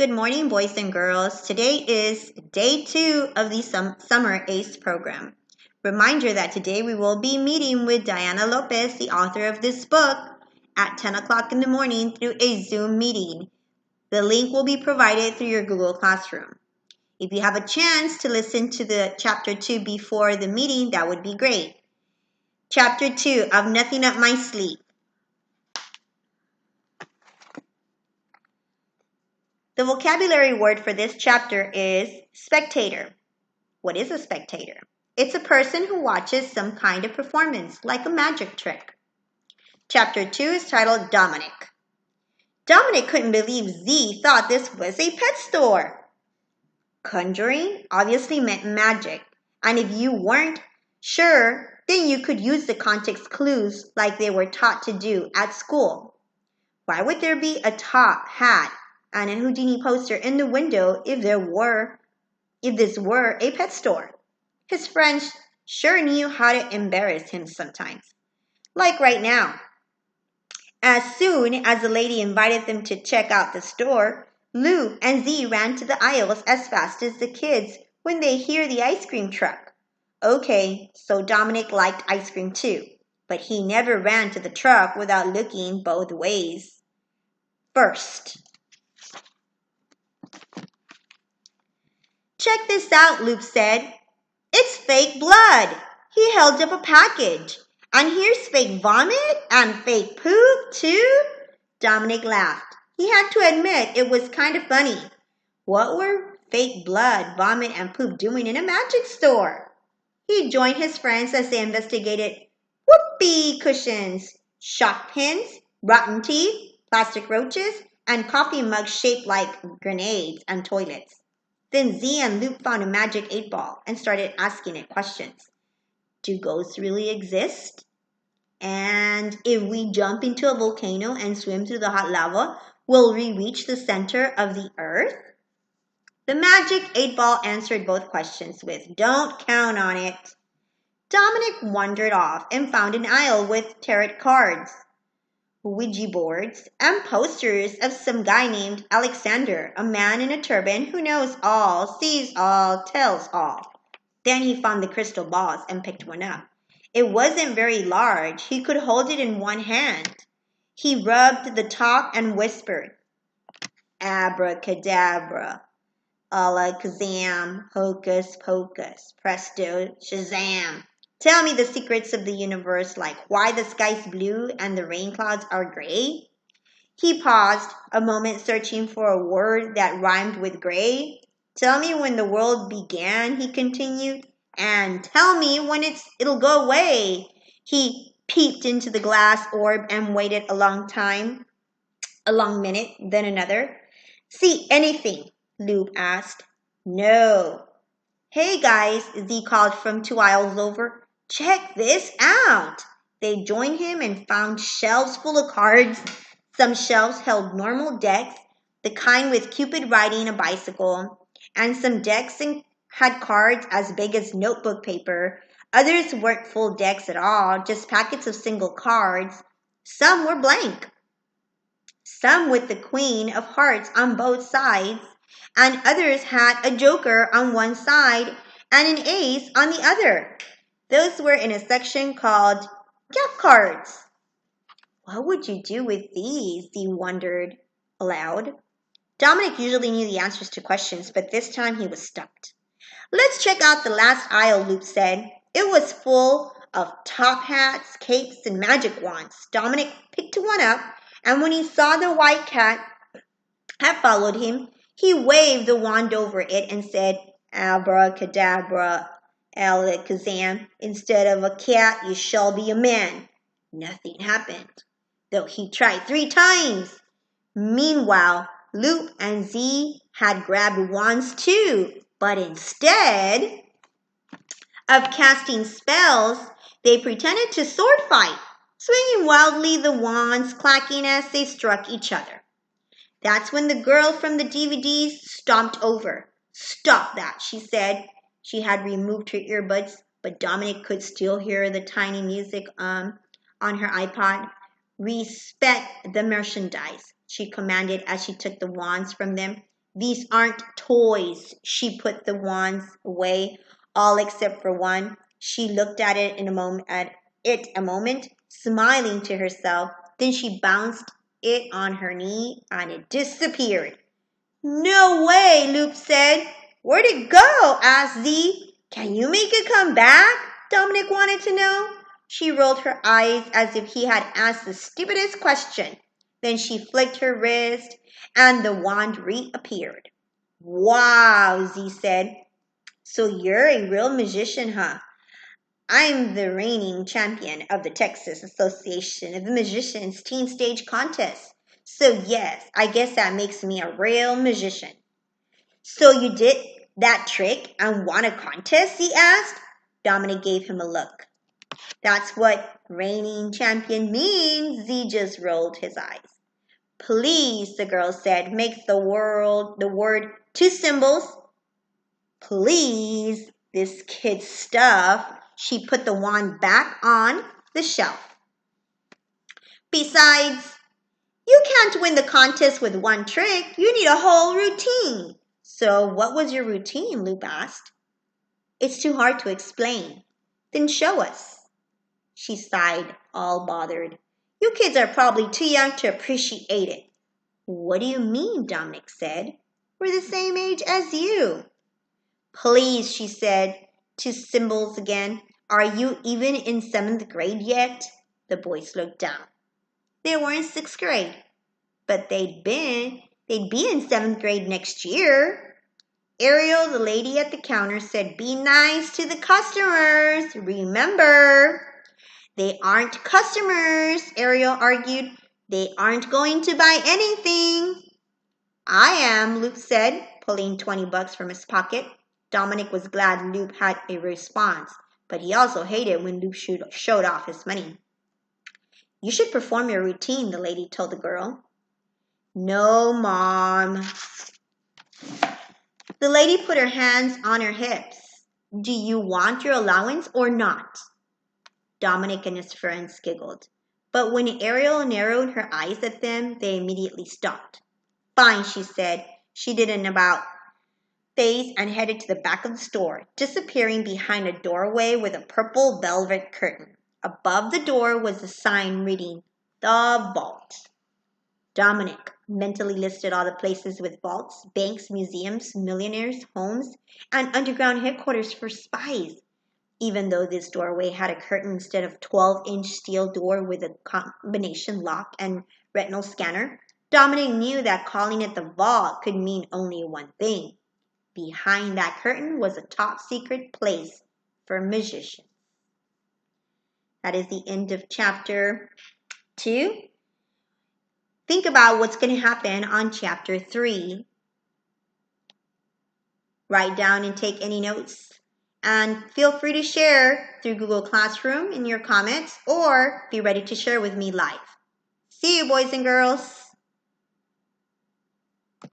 Good morning, boys and girls. Today is day 2 of the Summer ACE program. Reminder that today we will be meeting with Diana Lopez, the author of this book, at 10 o'clock in the morning through a Zoom meeting. The link will be provided through your Google Classroom. If you have a chance to listen to the chapter 2 before the meeting, that would be great. Chapter 2 of Nothing Up My Sleeve. The vocabulary word for this chapter is spectator. What is a spectator? It's a person who watches some kind of performance, like a magic trick. Chapter 2 is titled Dominic. Dominic couldn't believe Z thought this was a pet store. Conjuring obviously meant magic, and if you weren't sure, then you could use the context clues like they were taught to do at school. Why would there be a top hat and a Houdini poster in the window if this were a pet store? His friends sure knew how to embarrass him sometimes. Like right now. As soon as the lady invited them to check out the store, Lou and Z ran to the aisles as fast as the kids when they hear the ice cream truck. Okay, so Dominic liked ice cream too, but he never ran to the truck without looking both ways. First, check this out, Luke said. It's fake blood. He held up a package. And here's fake vomit and fake poop, too? Dominic laughed. He had to admit it was kind of funny. What were fake blood, vomit, and poop doing in a magic store? He joined his friends as they investigated whoopee cushions, shark pins, rotten teeth, plastic roaches, and coffee mugs shaped like grenades and toilets. Then Z and Luke found a magic 8-ball and started asking it questions. Do ghosts really exist? And if we jump into a volcano and swim through the hot lava, will we reach the center of the earth? The magic 8-ball answered both questions with, don't count on it. Dominic wandered off and found an aisle with tarot cards, Ouija boards, and posters of some guy named Alexander, a man in a turban who knows all, sees all, tells all. Then he found the crystal balls and picked one up. It wasn't very large. He could hold it in one hand. He rubbed the top and whispered, Abracadabra, alakazam, hocus pocus, presto, shazam. Tell me the secrets of the universe, like why the sky's blue and the rain clouds are gray. He paused, a moment searching for a word that rhymed with gray. Tell me when the world began, he continued, and tell me when it'll go away. He peeped into the glass orb and waited a long minute, then another. See anything? Lube asked. No. Hey guys, Z called from 2 aisles over. Check this out. They joined him and found shelves full of cards. Some shelves held normal decks, the kind with Cupid riding a bicycle, and some decks had cards as big as notebook paper. Others weren't full decks at all, just packets of single cards. Some were blank. Some with the Queen of Hearts on both sides, and others had a Joker on one side and an Ace on the other. Those were in a section called gift cards. What would you do with these? He wondered aloud. Dominic usually knew the answers to questions, but this time he was stumped. Let's check out the last aisle, Luke said. It was full of top hats, capes, and magic wands. Dominic picked one up, and when he saw the white cat had followed him, he waved the wand over it and said, Abracadabra, alakazam. Instead of a cat, you shall be a man. Nothing happened, though he tried 3 times. Meanwhile, Luke and Z had grabbed wands too, but instead of casting spells, they pretended to sword fight, swinging wildly the wands clacking as they struck each other. That's when the girl from the DVDs stomped over. Stop that, she said. She had removed her earbuds, but Dominic could still hear the tiny music on her iPod. Respect the merchandise, she commanded as she took the wands from them. These aren't toys. She put the wands away, all except for one. She looked at it a moment, smiling to herself. Then she bounced it on her knee and it disappeared. No way, Loop said. Where'd it go? Asked Z. Can you make it come back? Dominic wanted to know. She rolled her eyes as if he had asked the stupidest question. Then she flicked her wrist and the wand reappeared. Wow, Z said. So you're a real magician, huh? I'm the reigning champion of the Texas Association of Magicians Teen Stage Contest. So yes, I guess that makes me a real magician. So you did that trick and won a contest? He asked. Dominic gave him a look. That's what reigning champion means. Z just rolled his eyes. Please, the girl said, make the word two symbols. Please, this kid's stuff. She put the wand back on the shelf. Besides, you can't win the contest with one trick. You need a whole routine. So what was your routine? Loop asked. It's too hard to explain. Then show us. She sighed, all bothered. You kids are probably too young to appreciate it. What do you mean? Dominic said. We're the same age as you. Please, she said, to symbols again. Are you even in 7th grade yet? The boys looked down. They were in 6th grade, but they'd be in 7th grade next year. Ariel, the lady at the counter, said, be nice to the customers. Remember, they aren't customers, Ariel argued. They aren't going to buy anything. I am, Luke said, pulling $20 from his pocket. Dominic was glad Luke had a response, but he also hated when Luke showed off his money. You should perform your routine, the lady told the girl. No, Mom. The lady put her hands on her hips. Do you want your allowance or not? Dominic and his friends giggled. But when Ariel narrowed her eyes at them, they immediately stopped. Fine, she said. She did an about face and headed to the back of the store, disappearing behind a doorway with a purple velvet curtain. Above the door was a sign reading, The Vault. Dominic mentally listed all the places with vaults, banks, museums, millionaires, homes, and underground headquarters for spies. Even though this doorway had a curtain instead of 12-inch steel door with a combination lock and retinal scanner, Dominic knew that calling it the vault could mean only one thing. Behind that curtain was a top-secret place for magicians. That is the end of chapter 2. Think about what's going to happen on chapter 3. Write down and take any notes. And feel free to share through Google Classroom in your comments or be ready to share with me live. See you, boys and girls.